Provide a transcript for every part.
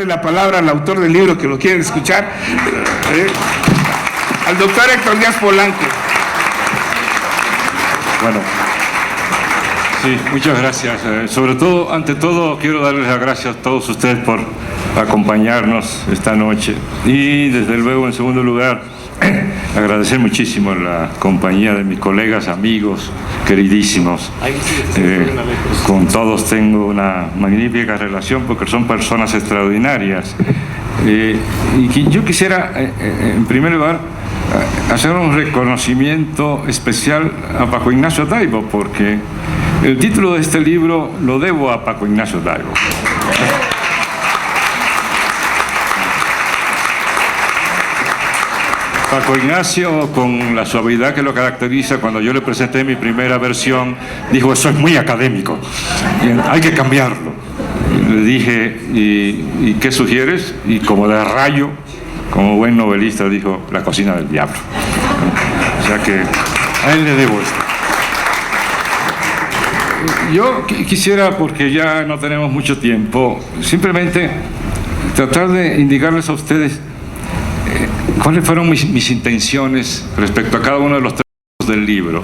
darle la palabra al autor del libro que lo quieren escuchar, al doctor Héctor Díaz Polanco. Bueno, sí, muchas gracias. Sobre todo, ante todo, quiero darles las gracias a todos ustedes por acompañarnos esta noche. Y desde luego, en segundo lugar, agradecer muchísimo la compañía de mis colegas, amigos, queridísimos. Con todos tengo una magnífica relación porque son personas extraordinarias. Y yo quisiera, en primer lugar, hacer un reconocimiento especial a Paco Ignacio Taibo, porque el título de este libro lo debo a Paco Ignacio Taibo. Paco Ignacio, con la suavidad que lo caracteriza, cuando yo le presenté mi primera versión, dijo: eso es muy académico, hay que cambiarlo. Le dije: ¿y qué sugieres? Y como de rayo, como buen novelista, dijo: La cocina del diablo. O sea que a él le debo esto. Yo quisiera, porque ya no tenemos mucho tiempo, simplemente tratar de indicarles a ustedes cuáles fueron mis intenciones respecto a cada uno de los textos del libro,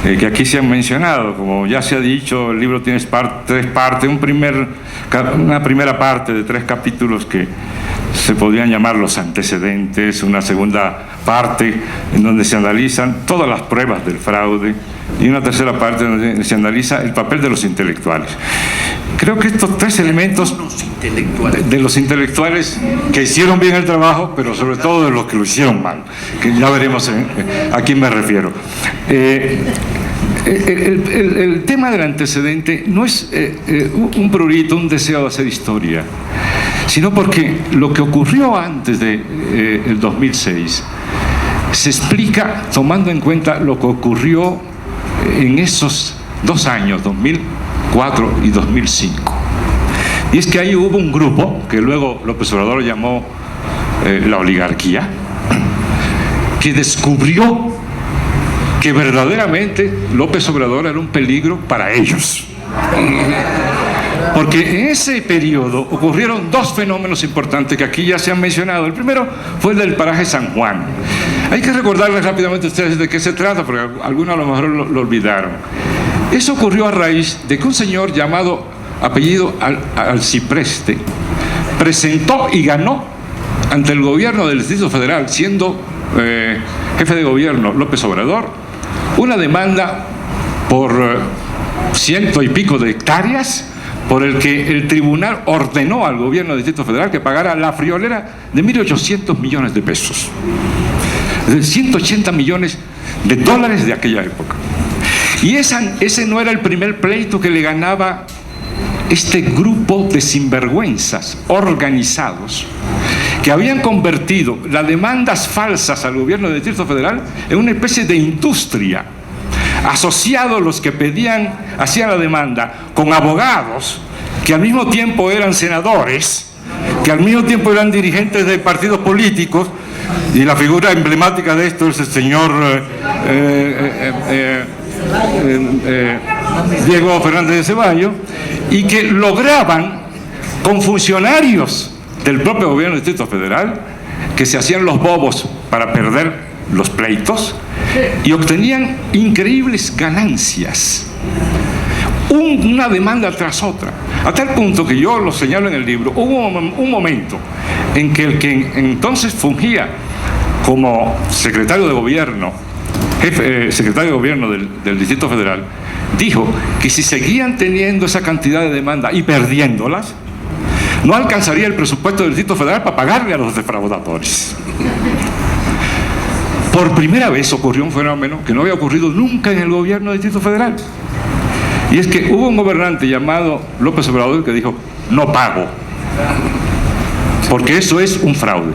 que aquí se han mencionado. Como ya se ha dicho, el libro tiene tres partes, una primera parte de 3 capítulos que se podrían llamar los antecedentes, una segunda parte en donde se analizan todas las pruebas del fraude y una tercera parte donde se analiza el papel de los intelectuales. Creo que estos 3 elementos de los intelectuales que hicieron bien el trabajo, pero sobre todo de los que lo hicieron mal, que ya veremos a quién me refiero. El tema del antecedente no es un prurito, un deseo de hacer historia, sino porque lo que ocurrió antes del 2006 se explica tomando en cuenta lo que ocurrió en esos 2 años, 2004 y 2005. Y es que ahí hubo un grupo que luego López Obrador llamó la oligarquía, que descubrió que verdaderamente López Obrador era un peligro para ellos. Porque en ese periodo ocurrieron 2 fenómenos importantes que aquí ya se han mencionado. El primero fue el del paraje San Juan. Hay que recordarles rápidamente a ustedes de qué se trata, porque algunos a lo mejor lo olvidaron. Eso ocurrió a raíz de que un señor llamado apellido Alcipreste presentó y ganó ante el gobierno del Distrito Federal, siendo jefe de gobierno López Obrador, una demanda por 100 y pico de hectáreas, por el que el tribunal ordenó al gobierno del Distrito Federal que pagara la friolera de 1.800 millones de pesos. Es decir, 180 millones de dólares de aquella época. Y ese no era el primer pleito que le ganaba este grupo de sinvergüenzas organizados que habían convertido las demandas falsas al gobierno del Distrito Federal en una especie de industria, asociados los que hacían la demanda con abogados que al mismo tiempo eran senadores, que al mismo tiempo eran dirigentes de partidos políticos, y la figura emblemática de esto es el señor Diego Fernández de Ceballos, y que lograban con funcionarios del propio gobierno del Distrito Federal que se hacían los bobos para perder los pleitos y obtenían increíbles ganancias, una demanda tras otra, a tal punto que yo lo señalo en el libro. Hubo un momento en que el que entonces fungía como secretario de gobierno, secretario de gobierno del Distrito Federal, dijo que si seguían teniendo esa cantidad de demandas y perdiéndolas, no alcanzaría el presupuesto del Distrito Federal para pagarle a los defraudadores. Por primera vez ocurrió un fenómeno que no había ocurrido nunca en el gobierno del Distrito Federal. Y es que hubo un gobernante llamado López Obrador que dijo: no pago, porque eso es un fraude.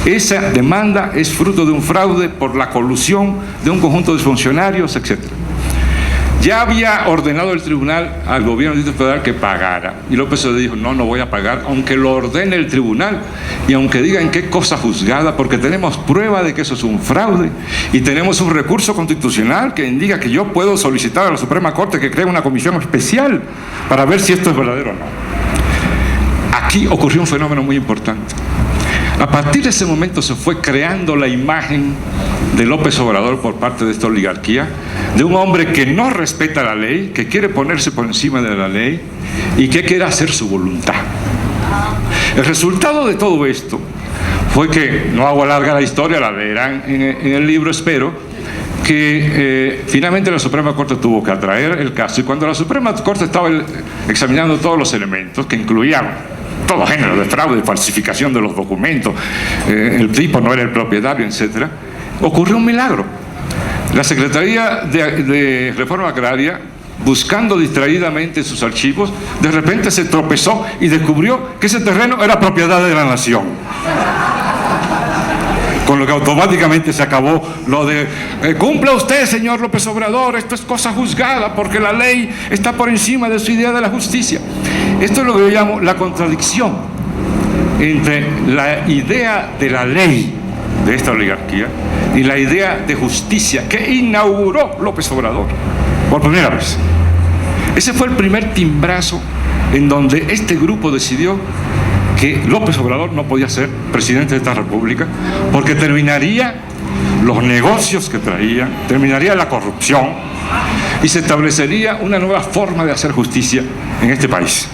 Esa demanda es fruto de un fraude por la colusión de un conjunto de funcionarios, etc. Ya había ordenado el tribunal al gobierno del Distrito Federal que pagara. Y López Obrador dijo: no voy a pagar, aunque lo ordene el tribunal y aunque digan qué cosa juzgada, porque tenemos prueba de que eso es un fraude y tenemos un recurso constitucional que indica que yo puedo solicitar a la Suprema Corte que cree una comisión especial para ver si esto es verdadero o no. aquí ocurrió un fenómeno muy importante. A partir de ese momento se fue creando la imagen de López Obrador por parte de esta oligarquía, de un hombre que no respeta la ley, que quiere ponerse por encima de la ley y que quiere hacer su voluntad. El resultado de todo esto fue que, no hago larga la historia, la leerán en el libro, espero, que finalmente la Suprema Corte tuvo que atraer el caso, y cuando la Suprema Corte estaba examinando todos los elementos, que incluían todo género de fraude, falsificación de los documentos, el tipo no era el propietario, etc., ocurrió un milagro. La Secretaría de Reforma Agraria, buscando distraídamente sus archivos, de repente se tropezó y descubrió que ese terreno era propiedad de la nación. Con lo que automáticamente se acabó lo de cumpla usted, señor López Obrador, esto es cosa juzgada porque la ley está por encima de su idea de la justicia. Esto es lo que yo llamo la contradicción entre la idea de la ley de esta oligarquía y la idea de justicia que inauguró López Obrador por primera vez. Ese fue el primer timbrazo en donde este grupo decidió que López Obrador no podía ser presidente de esta república porque terminaría los negocios que traía, terminaría la corrupción y se establecería una nueva forma de hacer justicia en este país.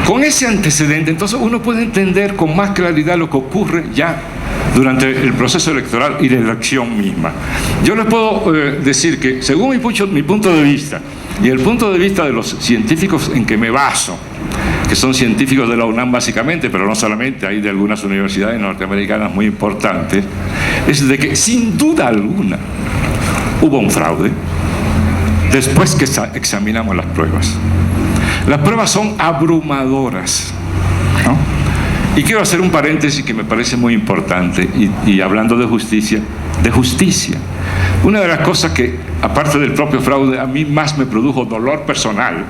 Con ese antecedente, entonces uno puede entender con más claridad lo que ocurre ya durante el proceso electoral y la elección misma. Yo les puedo decir que, según mi punto de vista y el punto de vista de los científicos en que me baso, que son científicos de la UNAM básicamente, pero no solamente, hay de algunas universidades norteamericanas muy importantes, es de que sin duda alguna hubo un fraude después que examinamos las pruebas. Las pruebas son abrumadoras, ¿no? Y quiero hacer un paréntesis que me parece muy importante, y hablando de justicia. Una de las cosas que, aparte del propio fraude, a mí más me produjo dolor personal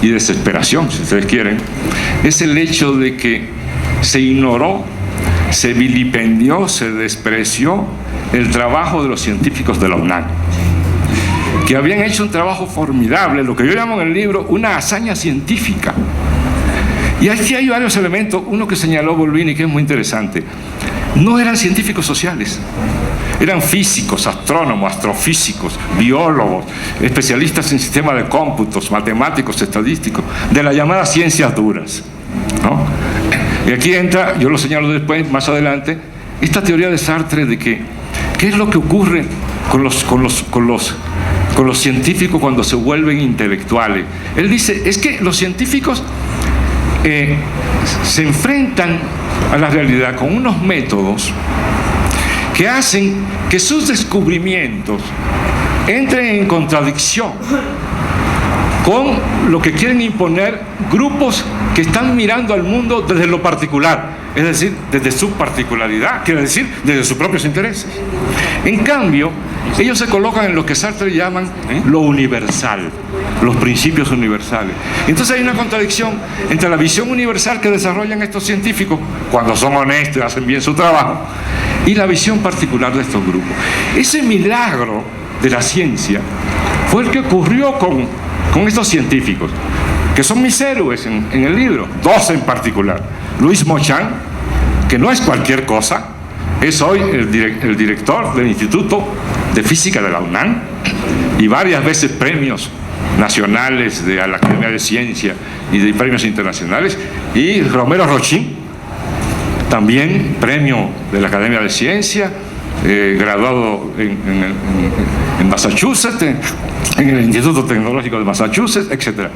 y desesperación, si ustedes quieren, es el hecho de que se ignoró, se vilipendió, se despreció el trabajo de los científicos de la UNAM, que habían hecho un trabajo formidable, lo que yo llamo en el libro una hazaña científica. Y aquí hay varios elementos, uno que señaló Volvini, que es muy interesante. No eran científicos sociales, eran físicos, astrónomos, astrofísicos, biólogos, especialistas en sistemas de cómputos, matemáticos, estadísticos, de las llamadas ciencias duras, ¿no? Y aquí entra, yo lo señalo después, más adelante, esta teoría de Sartre de que, ¿qué es lo que ocurre con los científicos cuando se vuelven intelectuales? Él dice, es que los científicos se enfrentan a la realidad con unos métodos que hacen que sus descubrimientos entren en contradicción con lo que quieren imponer grupos que están mirando al mundo desde lo particular, es decir, desde su particularidad, quiere decir, desde sus propios intereses. En cambio, ellos se colocan en lo que Sartre llaman lo universal, los principios universales. Entonces hay una contradicción entre la visión universal que desarrollan estos científicos, cuando son honestos y hacen bien su trabajo, y la visión particular de estos grupos. Ese milagro de la ciencia fue el que ocurrió con estos científicos, que son mis héroes en el libro, dos en particular. Louis Mochant, que no es cualquier cosa, es hoy el director del Instituto de Física de la UNAM y varias veces premios nacionales de la Academia de Ciencia y de premios internacionales, y Romero Rochin, también premio de la Academia de Ciencia, graduado en Massachusetts, en el Instituto Tecnológico de Massachusetts, etc.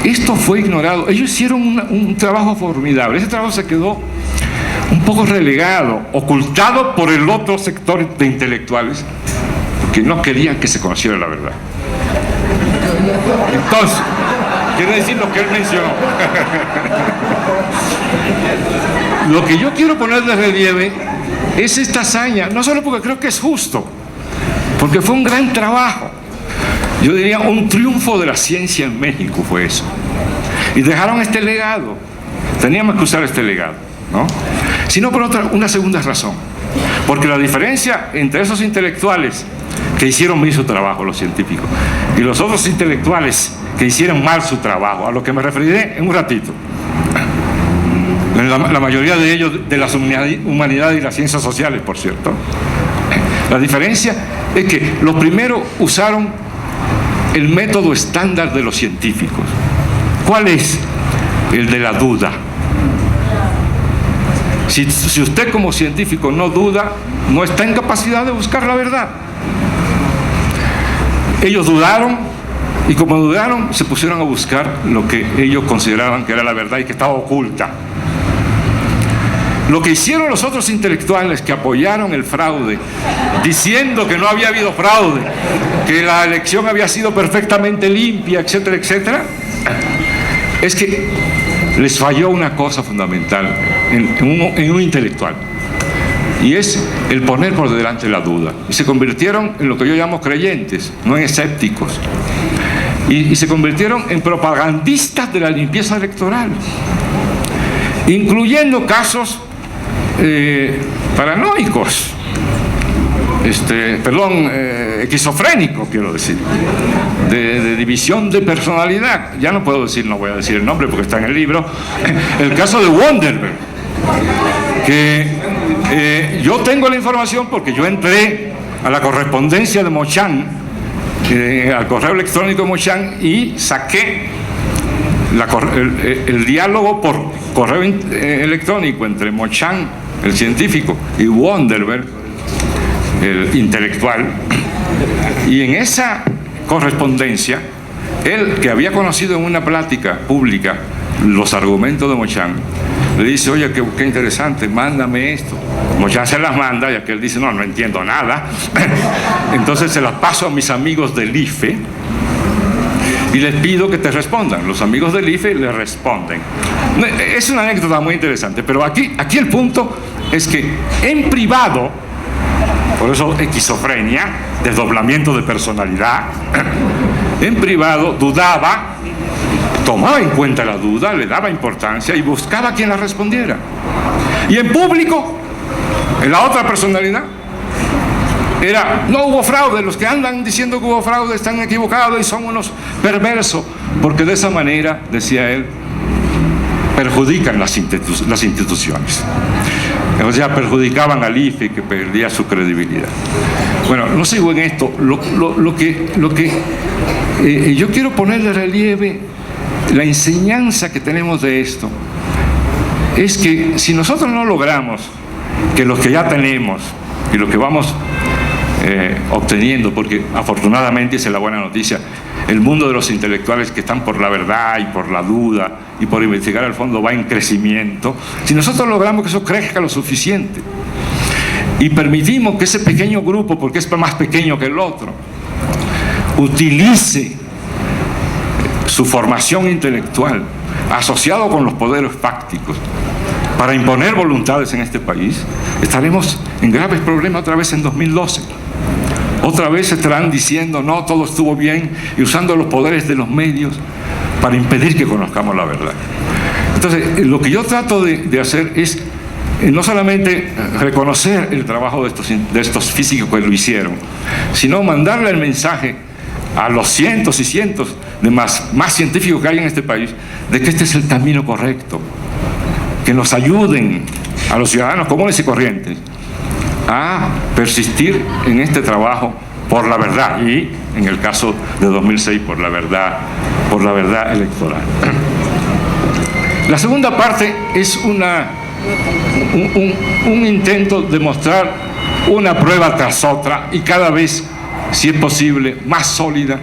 Esto fue ignorado. Ellos hicieron un trabajo formidable. Ese trabajo se quedó un poco relegado, ocultado por el otro sector de intelectuales que no querían que se conociera la verdad. Entonces, quiere decir lo que él mencionó. Lo que yo quiero poner de relieve es esta hazaña, no solo porque creo que es justo, porque fue un gran trabajo. Yo diría un triunfo de la ciencia en México fue eso. Y dejaron este legado. Teníamos que usar este legado, ¿no? Sino por una segunda razón. Porque la diferencia entre esos intelectuales que hicieron bien su trabajo, los científicos, y los otros intelectuales que hicieron mal su trabajo, a lo que me referiré en un ratito. La mayoría de ellos de las humanidades y las ciencias sociales, por cierto. La diferencia es que los primeros usaron el método estándar de los científicos. ¿Cuál es? El de la duda. Si usted como científico no duda, no está en capacidad de buscar la verdad. Ellos dudaron, y como dudaron, se pusieron a buscar lo que ellos consideraban que era la verdad y que estaba oculta. Lo que hicieron los otros intelectuales que apoyaron el fraude, diciendo que no había habido fraude, que la elección había sido perfectamente limpia, etcétera, etcétera, es que les falló una cosa fundamental en un intelectual, y es el poner por delante la duda. Y se convirtieron en lo que yo llamo creyentes, no en escépticos. Y se convirtieron en propagandistas de la limpieza electoral, incluyendo casos paranoicos, esquizofrénicos, quiero decir, de división de personalidad. Ya no puedo decir, no voy a decir el nombre porque está en el libro, el caso de Wonderberg, que yo tengo la información porque yo entré a la correspondencia de Mochán, al correo electrónico de Mochán, y saqué el diálogo por correo electrónico entre Mochán, el científico, y Wonderberg, el intelectual. Y en esa correspondencia, él, que había conocido en una plática pública los argumentos de Mochán, le dice: oye, qué interesante, mándame esto. Mochán se las manda, y aquel dice: no entiendo nada. Entonces se las paso a mis amigos del IFE y les pido que te respondan. Los amigos del IFE le responden. Es una anécdota muy interesante, pero aquí el punto es que en privado, por eso esquizofrenia, desdoblamiento de personalidad, en privado dudaba, tomaba en cuenta la duda, le daba importancia y buscaba a quien la respondiera. Y en público, en la otra personalidad, no hubo fraude, los que andan diciendo que hubo fraude están equivocados y son unos perversos, porque de esa manera, decía él, perjudican las instituciones. O sea, perjudicaban al IFE, que perdía su credibilidad. Bueno, no sigo en esto. Lo que yo quiero poner de relieve, la enseñanza que tenemos de esto, es que si nosotros no logramos que los que ya tenemos y los que vamos obteniendo, porque afortunadamente, esa es la buena noticia, el mundo de los intelectuales que están por la verdad y por la duda y por investigar al fondo va en crecimiento. Si nosotros logramos que eso crezca lo suficiente y permitimos que ese pequeño grupo, porque es más pequeño que el otro, utilice su formación intelectual asociado con los poderes fácticos para imponer voluntades en este país, estaremos en graves problemas otra vez en 2012. Otra vez estarán diciendo: no, todo estuvo bien, y usando los poderes de los medios para impedir que conozcamos la verdad. Entonces, lo que yo trato de hacer es no solamente reconocer el trabajo de estos físicos que lo hicieron, sino mandarle el mensaje a los cientos y cientos de más científicos que hay en este país, de que este es el camino correcto, que nos ayuden a los ciudadanos comunes y corrientes a persistir en este trabajo por la verdad, y en el caso de 2006 por la verdad electoral. La segunda parte es un intento de mostrar una prueba tras otra, y cada vez, si es posible, más sólida,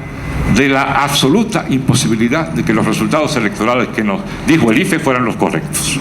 de la absoluta imposibilidad de que los resultados electorales que nos dijo el IFE fueran los correctos.